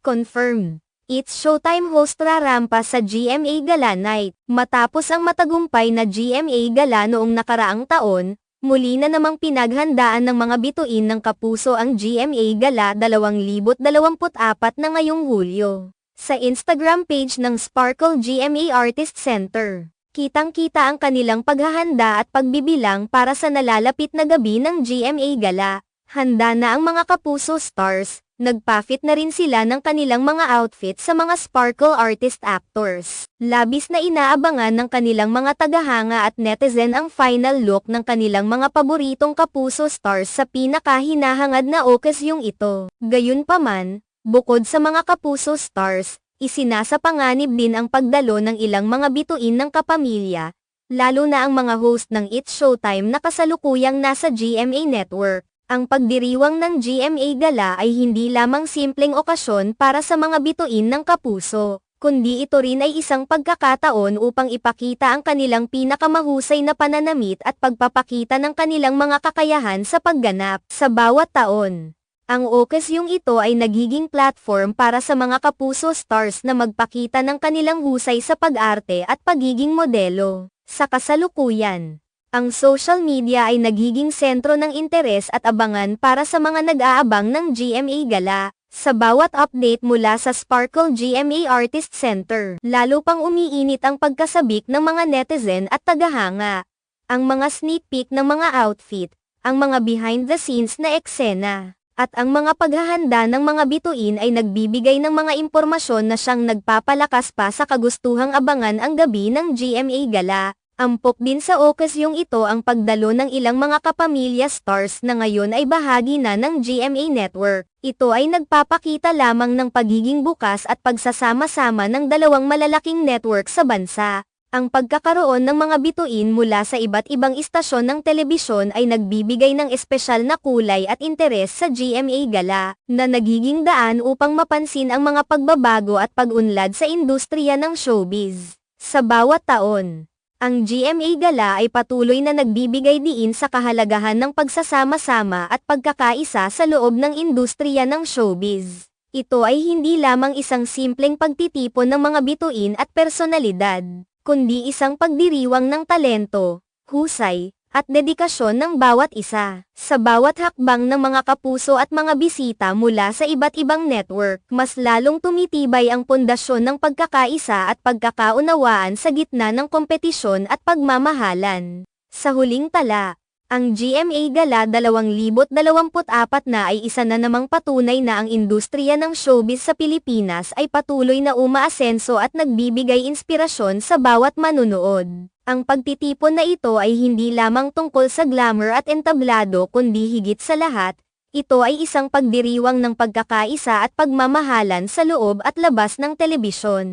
confirmed. It's Showtime host rarampa sa GMA Gala Night. Matapos ang matagumpay na GMA Gala noong nakaraang taon, muli na namang pinaghandaan ng mga bituin ng Kapuso ang GMA Gala 2024 na ngayong Hulyo. Sa Instagram page ng Sparkle GMA Artist Center, kitang-kita ang kanilang paghahanda at pagbibilang para sa nalalapit na gabi ng GMA Gala. Handa na ang mga Kapuso stars. Nagpa-fit na rin sila ng kanilang mga outfit sa mga Sparkle artist actors. Labis na inaabangan ng kanilang mga tagahanga at netizen ang final look ng kanilang mga paboritong Kapuso stars sa pinakahinahangad na okasyong ito. Gayunpaman, bukod sa mga Kapuso stars, isinasapanganib din ang pagdalo ng ilang mga bituin ng kapamilya, lalo na ang mga host ng It's Showtime na kasalukuyang nasa GMA Network. Ang pagdiriwang ng GMA Gala ay hindi lamang simpleng okasyon para sa mga bituin ng Kapuso, kundi ito rin ay isang pagkakataon upang ipakita ang kanilang pinakamahusay na pananamit at pagpapakita ng kanilang mga kakayahan sa pagganap. Sa bawat taon, ang okasyong ito ay nagiging platform para sa mga Kapuso stars na magpakita ng kanilang husay sa pag-arte at pagiging modelo. Sa kasalukuyan, ang social media ay nagiging sentro ng interes at abangan para sa mga nag-aabang ng GMA Gala. Sa bawat update mula sa Sparkle GMA Artist Center, lalo pang umiinit ang pagkasabik ng mga netizen at tagahanga. Ang mga sneak peek ng mga outfit, ang mga behind the scenes na eksena, at ang mga paghahanda ng mga bituin ay nagbibigay ng mga impormasyon na siyang nagpapalakas pa sa kagustuhang abangan ang gabi ng GMA Gala. Ampok din sa okasyong ito ang pagdalo ng ilang mga kapamilya stars na ngayon ay bahagi na ng GMA Network. Ito ay nagpapakita lamang ng pagiging bukas at pagsasama-sama ng dalawang malalaking network sa bansa. Ang pagkakaroon ng mga bituin mula sa iba't ibang istasyon ng telebisyon ay nagbibigay ng espesyal na kulay at interes sa GMA Gala, na nagiging daan upang mapansin ang mga pagbabago at pag-unlad sa industriya ng showbiz. Sa bawat taon, ang GMA Gala ay patuloy na nagbibigay diin sa kahalagahan ng pagsasama-sama at pagkakaisa sa loob ng industriya ng showbiz. Ito ay hindi lamang isang simpleng pagtitipon ng mga bituin at personalidad, kundi isang pagdiriwang ng talento, husay, at dedikasyon ng bawat isa. Sa bawat hakbang ng mga Kapuso at mga bisita mula sa iba't ibang network, mas lalong tumitibay ang pundasyon ng pagkakaisa at pagkakaunawaan sa gitna ng kompetisyon at pagmamahalan. Sa huling tala, ang GMA Gala 2024 na ay isa na namang patunay na ang industriya ng showbiz sa Pilipinas ay patuloy na umaasenso at nagbibigay inspirasyon sa bawat manunood. Ang pagtitipon na ito ay hindi lamang tungkol sa glamour at entablado kundi higit sa lahat, ito ay isang pagdiriwang ng pagkakaisa at pagmamahalan sa loob at labas ng telebisyon.